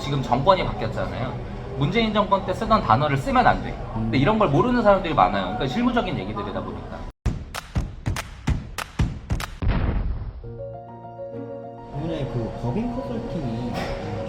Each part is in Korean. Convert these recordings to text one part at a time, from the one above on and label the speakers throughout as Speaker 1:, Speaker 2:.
Speaker 1: 지금 정권이 바뀌었잖아요. 문재인 정권 때 쓰던 단어를 쓰면 안 돼. 근데 이런 걸 모르는 사람들이 많아요. 그러니까 실무적인 얘기들이다 보니까.
Speaker 2: 이분의 그 법인 컨설팅이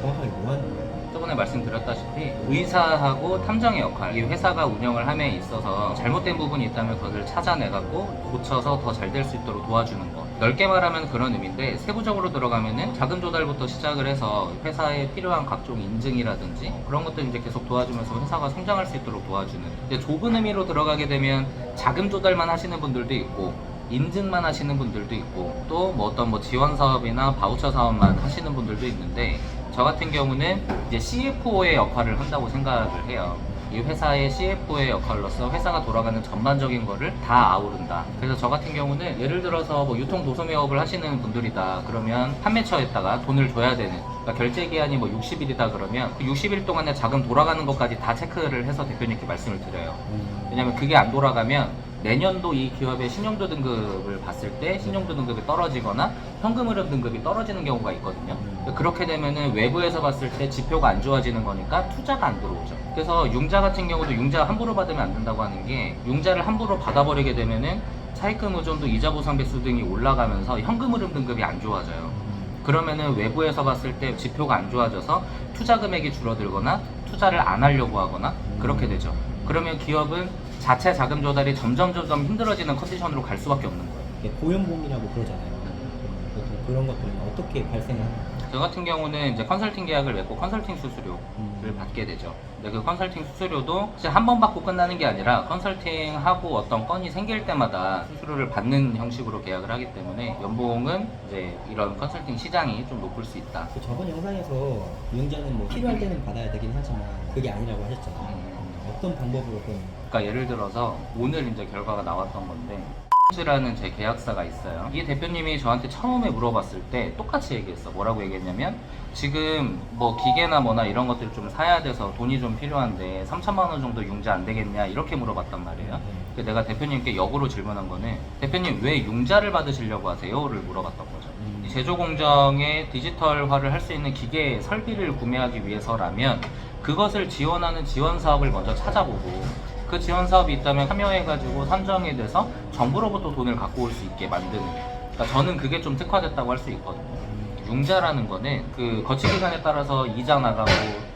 Speaker 2: 정확하게 뭐 하는 거예요?
Speaker 1: 저번에 말씀드렸다시피 의사하고 탐정의 역할, 이 회사가 운영을 함에 있어서 잘못된 부분이 있다면 그것을 찾아내갖고 고쳐서 더 잘 될 수 있도록 도와주는 거. 넓게 말하면 그런 의미인데 세부적으로 들어가면은 자금 조달부터 시작을 해서 회사에 필요한 각종 인증이라든지 그런 것들 이제 계속 도와주면서 회사가 성장할 수 있도록 도와주는. 이제 좁은 의미로 들어가게 되면 자금 조달만 하시는 분들도 있고 인증만 하시는 분들도 있고 또 뭐 어떤 뭐 지원 사업이나 바우처 사업만 하시는 분들도 있는데 저 같은 경우는 이제 CFO의 역할을 한다고 생각을 해요. 이 회사의 CFO의 역할로서 회사가 돌아가는 전반적인 거를 다 아우른다. 그래서 저 같은 경우는 예를 들어서 뭐 유통도소매업을 하시는 분들이다 그러면 판매처에다가 돈을 줘야 되는, 그러니까 결제 기한이 뭐 60일이다 그러면 그 60일 동안에 자금 돌아가는 것까지 다 체크를 해서 대표님께 말씀을 드려요. 왜냐면 그게 안 돌아가면 내년도 이 기업의 신용도 등급을 봤을 때 신용도 등급이 떨어지거나 현금 흐름 등급이 떨어지는 경우가 있거든요. 그렇게 되면은 외부에서 봤을 때 지표가 안 좋아지는 거니까 투자가 안 들어오죠. 그래서 융자 같은 경우도 융자 함부로 받으면 안 된다고 하는 게, 융자를 함부로 받아버리게 되면은 차입금 의존도 이자 보상 배수 등이 올라가면서 현금 흐름 등급이 안 좋아져요. 그러면은 외부에서 봤을 때 지표가 안 좋아져서 투자 금액이 줄어들거나 투자를 안 하려고 하거나 그렇게 되죠. 그러면 기업은 자체 자금 조달이 점점 힘들어지는 컨디션으로 갈 수밖에 없는 거예요.
Speaker 2: 이게 고연봉이라고 그러잖아요. 보통 그런 것들은 어떻게 발생을 하나요?
Speaker 1: 저 같은 경우는 이제 컨설팅 계약을 맺고 컨설팅 수수료를 받게 되죠. 근데 그 컨설팅 수수료도 사실 한 번 받고 끝나는 게 아니라 컨설팅하고 어떤 건이 생길 때마다 수수료를 받는 형식으로 계약을 하기 때문에 연봉은 이제 이런 컨설팅 시장이 좀 높을 수 있다.
Speaker 2: 그 저번 영상에서 융자는 뭐 필요할 때는 받아야 되긴 하지만 그게 아니라고 하셨잖아요. 어떤 방법으로 그럼?
Speaker 1: 그러니까 예를 들어서 오늘 이제 결과가 나왔던 건데 라는 제 계약사가 있어요. 이 대표님이 저한테 처음에 물어봤을 때 똑같이 얘기했어. 뭐라고 얘기했냐면 지금 뭐 기계나 뭐나 이런 것들을 좀 사야 돼서 돈이 좀 필요한데 3천만 원 정도 융자 안 되겠냐 이렇게 물어봤단 말이에요. 그래서 내가 대표님께 역으로 질문한 거는 대표님 왜 융자를 받으시려고 하세요?를 물어봤던 거죠. 이 제조 공정의 디지털화를 할 수 있는 기계 설비를 구매하기 위해서라면 그것을 지원하는 지원 사업을 먼저 찾아보고 그 지원 사업이 있다면 참여해가지고 선정이 돼서 정부로부터 돈을 갖고 올 수 있게 만드는. 그러니까 저는 그게 좀 특화됐다고 할 수 있거든요. 융자라는 거는 그 거치 기간에 따라서 이자 나가고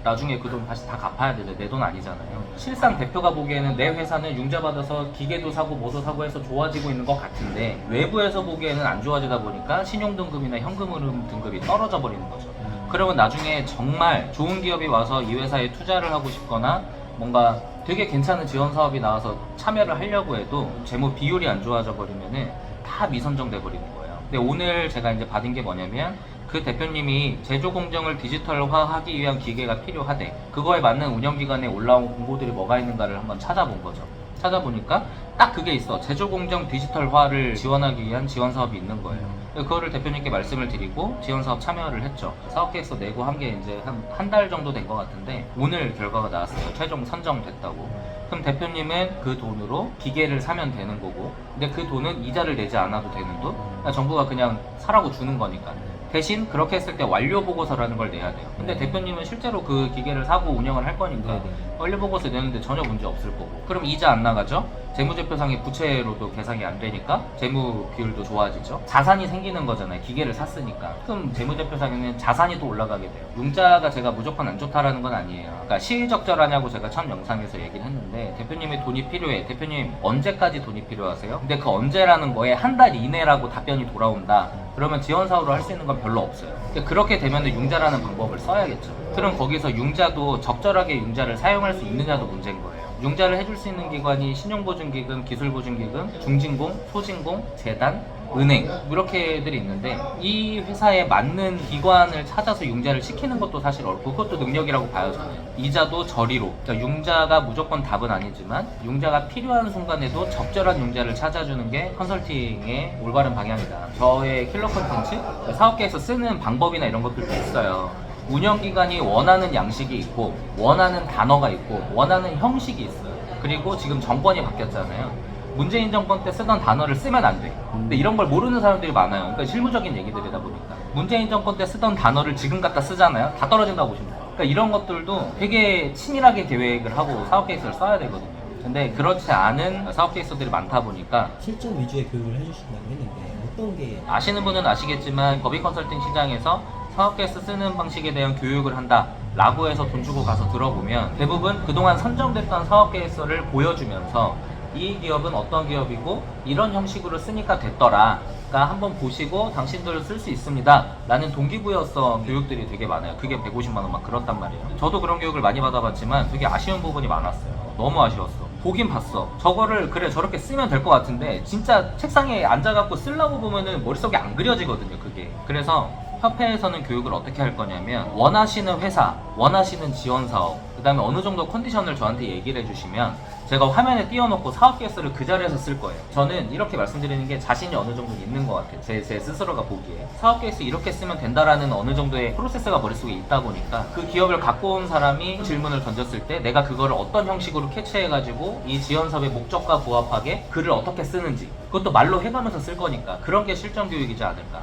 Speaker 1: 나중에 그 돈 다시 다 갚아야 되죠. 내 돈 아니잖아요. 실상 대표가 보기에는 내 회사는 융자 받아서 기계도 사고 뭐도 사고 해서 좋아지고 있는 것 같은데 외부에서 보기에는 안 좋아지다 보니까 신용 등급이나 현금 흐름 등급이 떨어져 버리는 거죠. 그러면 나중에 정말 좋은 기업이 와서 이 회사에 투자를 하고 싶거나 뭔가 되게 괜찮은 지원 사업이 나와서 참여를 하려고 해도 재무 비율이 안 좋아져 버리면은 다 미선정돼 버리는 거예요. 근데 오늘 제가 이제 받은 게 뭐냐면 그 대표님이 제조 공정을 디지털화하기 위한 기계가 필요하대. 그거에 맞는 운영기관에 올라온 공고들이 뭐가 있는가를 한번 찾아본 거죠. 찾아보니까 딱 그게 있어. 제조 공정 디지털화를 지원하기 위한 지원 사업이 있는 거예요. 그거를 대표님께 말씀을 드리고 지원 사업 참여를 했죠. 사업 계획서 내고 한 게 이제 한 달 정도 된 것 같은데 오늘 결과가 나왔어요. 최종 선정됐다고. 그럼 대표님은 그 돈으로 기계를 사면 되는 거고, 근데 그 돈은 이자를 내지 않아도 되는 돈? 그러니까 정부가 그냥 사라고 주는 거니까. 대신 그렇게 했을 때 완료 보고서라는 걸 내야 돼요. 근데 대표님은 실제로 그 기계를 사고 운영을 할 거니까 완료 보고서 내는데 전혀 문제 없을 거고. 그럼 이자 안 나가죠? 재무제표상의 부채로도 계산이 안 되니까 재무 비율도 좋아지죠. 자산이 생기는 거잖아요. 기계를 샀으니까. 그럼 재무제표상에는 자산이 또 올라가게 돼요. 융자가 제가 무조건 안 좋다라는 건 아니에요. 그러니까 시의적절하냐고 제가 첫 영상에서 얘기를 했는데 대표님이 돈이 필요해. 대표님 언제까지 돈이 필요하세요? 근데 그 언제라는 거에 한 달 이내라고 답변이 돌아온다. 그러면 지원 사업으로 할 수 있는 건 별로 없어요. 그렇게 되면 융자라는 방법을 써야겠죠. 그럼 거기서 융자도 적절하게 융자를 사용할 수 있느냐도 문제인 거예요. 융자를 해줄 수 있는 기관이 신용보증기금, 기술보증기금, 중진공, 소진공, 재단, 은행 이렇게들이 있는데 이 회사에 맞는 기관을 찾아서 융자를 시키는 것도 사실 어렵고 그것도 능력이라고 봐요. 저는 이자도 저리로, 그러니까 융자가 무조건 답은 아니지만 융자가 필요한 순간에도 적절한 융자를 찾아주는 게 컨설팅의 올바른 방향이다. 저의 킬러 콘텐츠 사업계에서 쓰는 방법이나 이런 것들도 있어요. 운영기관이 원하는 양식이 있고 원하는 단어가 있고 원하는 형식이 있어요. 그리고 지금 정권이 바뀌었잖아요. 문재인 정권 때 쓰던 단어를 쓰면 안 돼. 근데 이런 걸 모르는 사람들이 많아요. 그러니까 실무적인 얘기들이다 보니까 문재인 정권 때 쓰던 단어를 지금 갖다 쓰잖아요. 다 떨어진다고 보시면 돼요. 그러니까 이런 것들도 되게 치밀하게 계획을 하고 사업 케이스를 써야 되거든요. 근데 그렇지 않은 사업 케이스들이 많다 보니까
Speaker 2: 실전 위주의 교육을 해주신다고 했는데 어떤 게
Speaker 1: 아시는 분은 아시겠지만 법인 컨설팅 시장에서 사업 케이스 쓰는 방식에 대한 교육을 한다 라고 해서 돈 주고 가서 들어보면 대부분 그동안 선정됐던 사업 케이스를 보여주면서 이 기업은 어떤 기업이고 이런 형식으로 쓰니까 됐더라 가 한번 보시고 당신들 쓸 수 있습니다 라는 동기부여성 교육들이 되게 많아요. 그게 150만 원 막 그렇단 말이에요. 저도 그런 교육을 많이 받아봤지만 되게 아쉬운 부분이 많았어요. 너무 아쉬웠어. 보긴 봤어. 저거를 그래 저렇게 쓰면 될 것 같은데 진짜 책상에 앉아갖고 쓰려고 보면은 머릿속에 안 그려지거든요 그게. 그래서 협회에서는 교육을 어떻게 할 거냐면 원하시는 회사, 원하시는 지원 사업, 그 다음에 어느 정도 컨디션을 저한테 얘기를 해주시면 제가 화면에 띄워놓고 사업 계획서를 그 자리에서 쓸 거예요. 저는 이렇게 말씀드리는 게 자신이 어느 정도 있는 것 같아요. 제 스스로가 보기에. 사업 계획서 이렇게 쓰면 된다라는 어느 정도의 프로세스가 머릿속에 있다 보니까 그 기업을 갖고 온 사람이 질문을 던졌을 때 내가 그거를 어떤 형식으로 캐치해가지고 이 지원 사업의 목적과 부합하게 글을 어떻게 쓰는지 그것도 말로 해가면서 쓸 거니까 그런 게 실전 교육이지 않을까.